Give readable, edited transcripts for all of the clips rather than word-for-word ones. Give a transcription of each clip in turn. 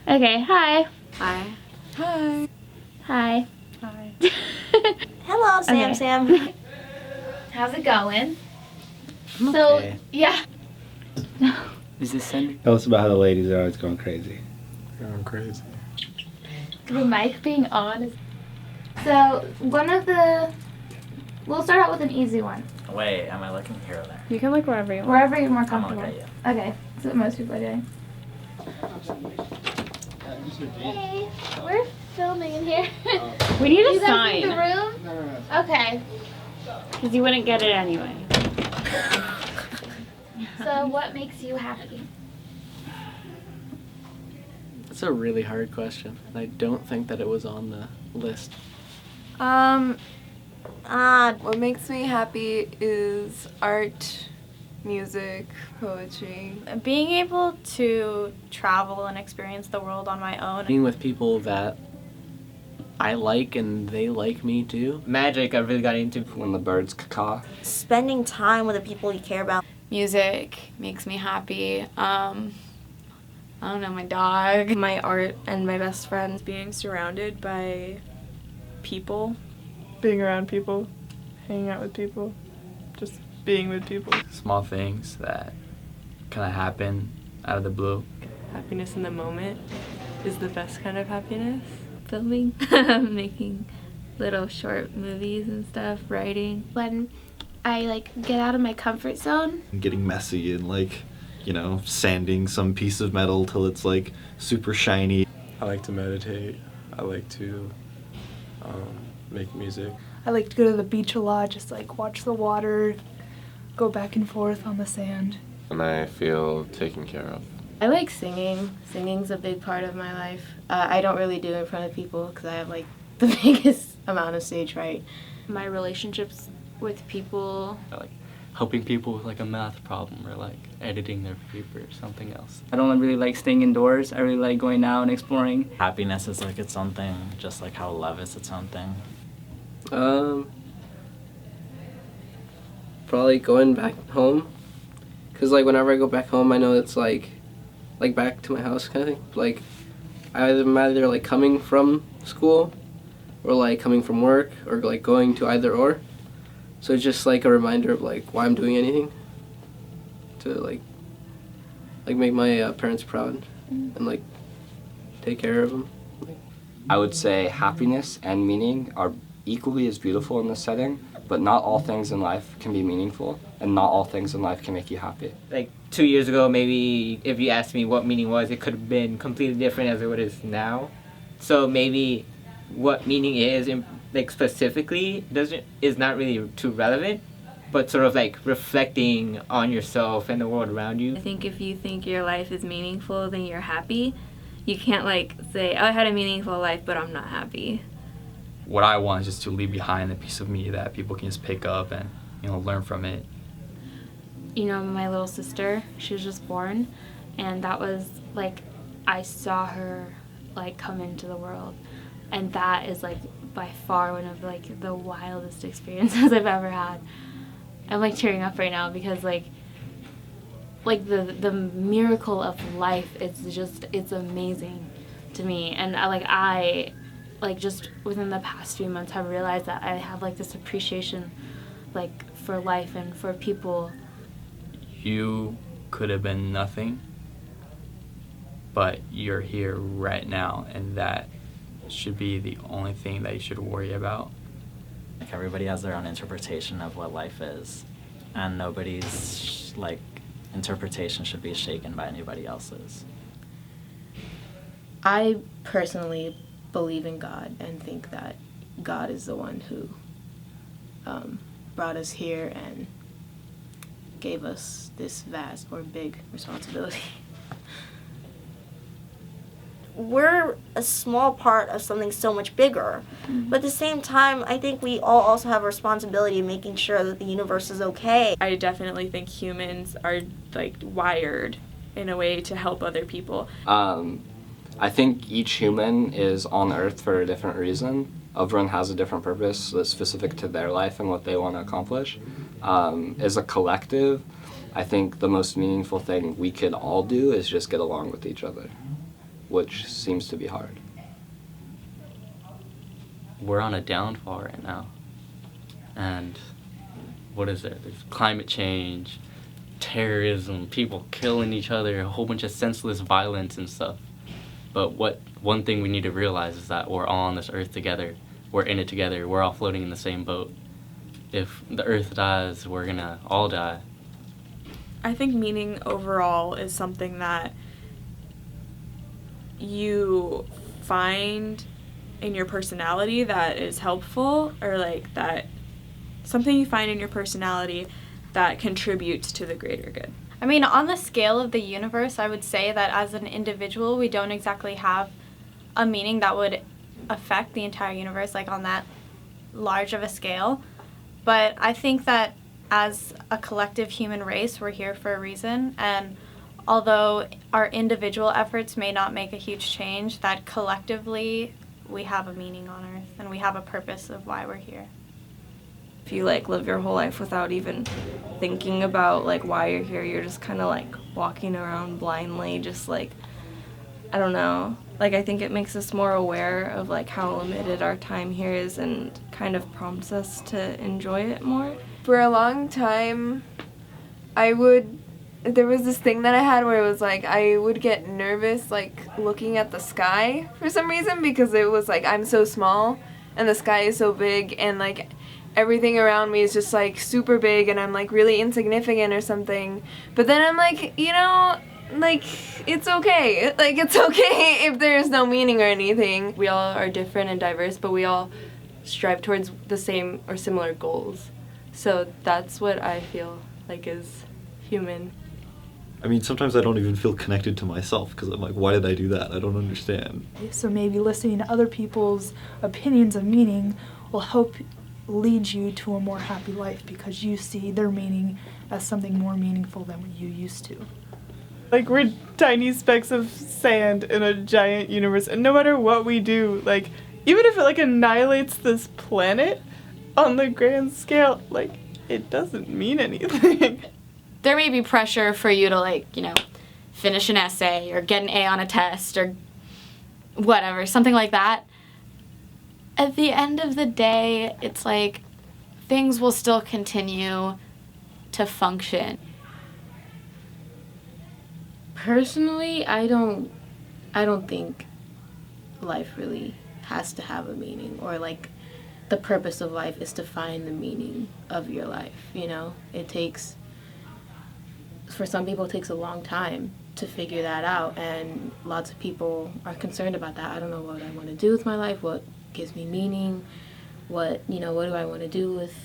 Okay, hi. Hi. Hi. Hi. Hi. Hello, Sam. Okay. Sam. How's it going? Okay. Yeah. Is this Cindy? Tell us about how the ladies are always going crazy. Going crazy. The mic being on is... So, we'll start out with an easy one. Wait, am I looking here or there? You can look wherever you want. Wherever you're more I'm comfortable. okay, yeah. Okay, that's what most people are doing. Hey, we're filming in here. We need You a guys need the sign. room? Okay. Because you wouldn't get it anyway. So, what makes you happy? That's a really hard question, and I don't think that it was on the list. What makes me happy is art, music, poetry. Being able to travel and experience the world on my own. Being with people that I like and they like me too. Magic, I really got into when the birds caw. Spending time with the people you care about. Music makes me happy. I don't know, my dog. My art and my best friends. Being surrounded by people. Being around people, hanging out with people, just being with people. Small things that kind of happen out of the blue. Happiness in the moment is the best kind of happiness. Filming, making little short movies and stuff, writing. When I get out of my comfort zone. Getting messy and sanding some piece of metal till it's super shiny. I like to meditate. I like to make music. I like to go to the beach a lot, just watch the water, go back and forth on the sand. And I feel taken care of. I like singing. Singing's a big part of my life. I don't really do it in front of people because I have the biggest amount of stage fright. My relationships with people. I like helping people with a math problem or editing their paper or something else. I don't really like staying indoors. I really like going out and exploring. Happiness is its own thing, just like how love is its own thing. Probably going back home. Because whenever I go back home, I know it's back to my house kind of thing. I'm either coming from school or coming from work or going to either or. So it's just a reminder of why I'm doing anything to make my parents proud and take care of them. I would say happiness and meaning are equally as beautiful in this setting, but not all things in life can be meaningful, and not all things in life can make you happy. 2 years ago, maybe if you asked me what meaning was, it could have been completely different as it is now. So maybe what meaning is specifically is not really too relevant, but sort of reflecting on yourself and the world around you. I think if you think your life is meaningful, then you're happy. You can't say, oh, I had a meaningful life, but I'm not happy. What I want is just to leave behind a piece of me that people can just pick up and learn from it. My little sister, she was just born, and that was I saw her come into the world, and that is by far one of the wildest experiences I've ever had. I'm tearing up right now because the miracle of life, it's amazing to me. And I just within the past few months have realized that I have this appreciation for life and for people. You could have been nothing, but you're here right now, and that should be the only thing that you should worry about. Everybody has their own interpretation of what life is, and nobody's interpretation should be shaken by anybody else's. I personally believe in God and think that God is the one who brought us here and gave us this vast or big responsibility. We're a small part of something so much bigger. But at the same time, I think we all also have a responsibility in making sure that the universe is okay. I definitely think humans are wired in a way to help other people. I think each human is on Earth for a different reason. Everyone has a different purpose that's specific to their life and what they want to accomplish. As a collective, I think the most meaningful thing we could all do is just get along with each other. which seems to be hard. We're on a downfall right now. And what is there? There's climate change, terrorism, people killing each other, a whole bunch of senseless violence and stuff. But one thing we need to realize is that we're all on this earth together. We're in it together. We're all floating in the same boat. If the earth dies, we're gonna all die. I think meaning overall is something that you find in your personality that is helpful, or like that something you find in your personality that contributes to the greater good. I mean, on the scale of the universe, I would say that as an individual, we don't exactly have a meaning that would affect the entire universe, like on that large of a scale. But I think that as a collective human race, we're here for a reason. And although our individual efforts may not make a huge change, that collectively we have a meaning on Earth and we have a purpose of why we're here. If you like live your whole life without even thinking about like why you're here, you're just kind of like walking around blindly, just like, I don't know. Like, I think it makes us more aware of like how limited our time here is and kind of prompts us to enjoy it more. For a long time, there was this thing that I had where it was like I would get nervous like looking at the sky for some reason, because it was like I'm so small and the sky is so big and like everything around me is just like super big and I'm like really insignificant or something. But then I'm like, you know, like it's okay. Like it's okay if there's no meaning or anything. We all are different and diverse, but we all strive towards the same or similar goals. So that's what I feel like is human. I mean, sometimes I don't even feel connected to myself because I'm like, why did I do that? I don't understand. So maybe listening to other people's opinions of meaning will help lead you to a more happy life because you see their meaning as something more meaningful than what you used to. Like, we're tiny specks of sand in a giant universe, and no matter what we do, like, even if it like annihilates this planet on the grand scale, like, it doesn't mean anything. There may be pressure for you to, like, you know, finish an essay or get an A on a test or whatever, something like that. At the end of the day, it's like things will still continue to function. Personally, I don't think life really has to have a meaning, or like the purpose of life is to find the meaning of your life, you know? For some people, it takes a long time to figure that out, and lots of people are concerned about that. I don't know what I want to do with my life, what gives me meaning, what do I want to do with,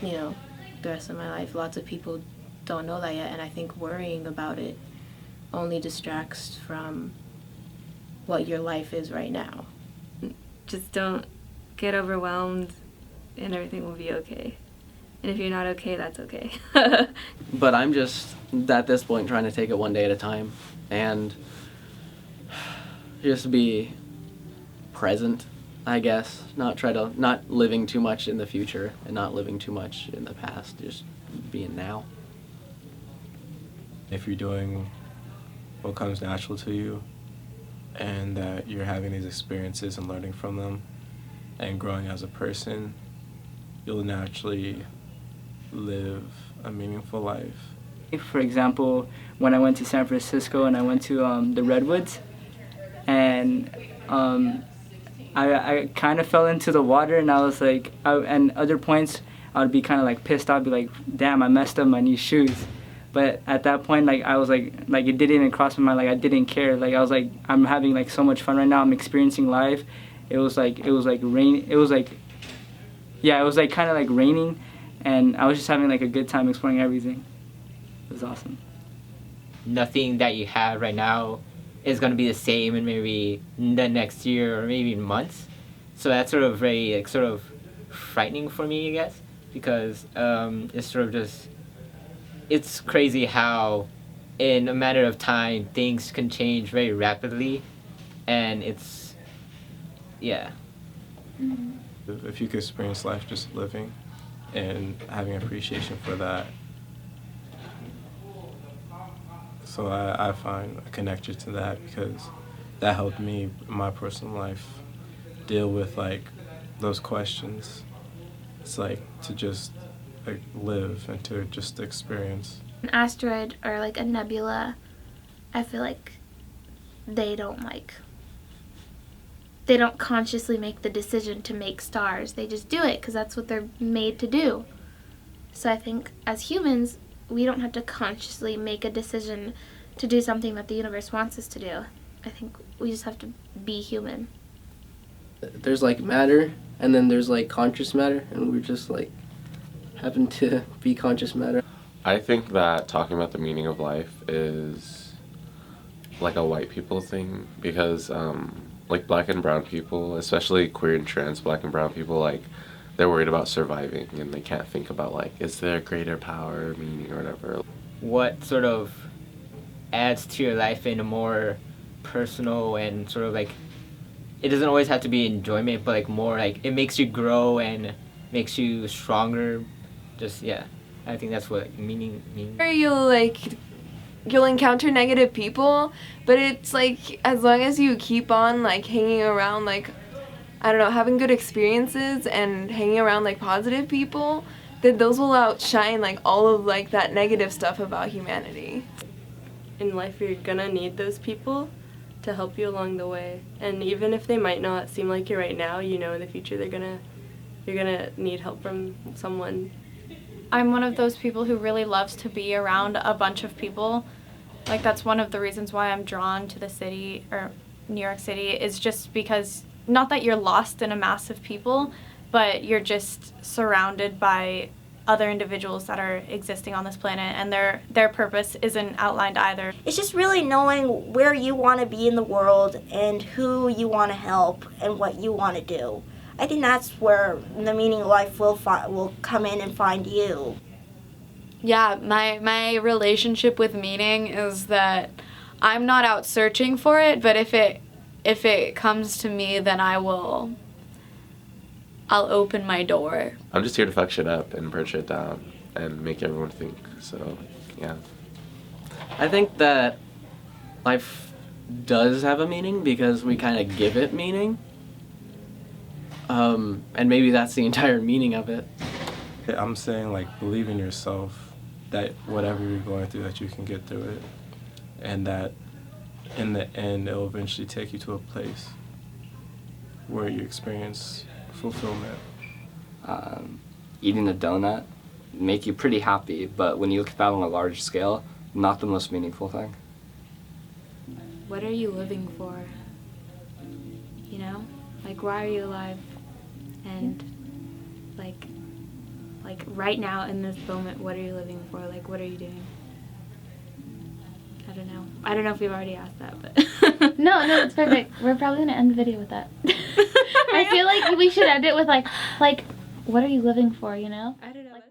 the rest of my life. Lots of people don't know that yet, and I think worrying about it only distracts from what your life is right now. Just don't get overwhelmed and everything will be okay. And if you're not okay, that's okay. But I'm just, at this point, trying to take it one day at a time and just be present, I guess. Not living too much in the future and not living too much in the past, just being now. If you're doing what comes natural to you and that you're having these experiences and learning from them and growing as a person, you'll naturally live a meaningful life. For example, when I went to San Francisco and I went to the Redwoods, and I kind of fell into the water, and I was like, and other points I would be kind of like pissed off, be like, damn, I messed up my new shoes. But at that point, like, I was like it didn't even cross my mind, like I didn't care. Like I was like, I'm having like so much fun right now. I'm experiencing life. It was like rain. It was like kind of like raining, and I was just having like a good time exploring everything. It was awesome. Nothing that you have right now is going to be the same in maybe the next year or maybe months. So that's sort of very sort of frightening for me, I guess, because it's sort of just, it's crazy how in a matter of time things can change very rapidly, and it's, yeah. If you could experience life just living and having appreciation for that. So I find a connection to that because that helped me in my personal life deal with like those questions. It's like to just like live and to just experience. An asteroid or like a nebula, I feel like they don't consciously make the decision to make stars. They just do it because that's what they're made to do. So I think as humans, we don't have to consciously make a decision to do something that the universe wants us to do. I think we just have to be human. There's like matter, and then there's like conscious matter, and we're just like happen to be conscious matter. I think that talking about the meaning of life is like a white people thing, because like black and brown people, especially queer and trans black and brown people, like they're worried about surviving and they can't think about like, is there a greater power or meaning or whatever. What sort of adds to your life in a more personal and sort of like, it doesn't always have to be enjoyment, but like more like it makes you grow and makes you stronger. Just, yeah, I think that's what meaning means. You'll encounter negative people, but it's like as long as you keep on like hanging around, like I don't know, having good experiences and hanging around like positive people, then those will outshine like all of like that negative stuff about humanity. In life, you're gonna need those people to help you along the way, and even if they might not seem like it right now, you know in the future you're gonna need help from someone. I'm one of those people who really loves to be around a bunch of people. Like that's one of the reasons why I'm drawn to the city or New York City, is just because not that you're lost in a mass of people, but you're just surrounded by other individuals that are existing on this planet, and their purpose isn't outlined either. It's just really knowing where you want to be in the world and who you want to help and what you want to do. I think that's where the meaning of life will come in and find you. Yeah, my relationship with meaning is that I'm not out searching for it, but if it comes to me, then I'll open my door. I'm just here to fuck shit up and burn shit down and make everyone think. So, yeah. I think that life does have a meaning because we kind of give it meaning. And maybe that's the entire meaning of it. Yeah, I'm saying like believe in yourself, that whatever you're going through, that you can get through it, and that in the end it'll eventually take you to a place where you experience fulfillment. Eating a donut make you pretty happy, but when you look at that on a large scale, not the most meaningful thing. What are you living for? You know? Like, why are you alive? And, like right now in this moment, what are you living for? Like, what are you doing? I don't know. I don't know if we've already asked that, but... No, it's perfect. We're probably going to end the video with that. I feel like we should end it with, like, what are you living for, you know? I don't know.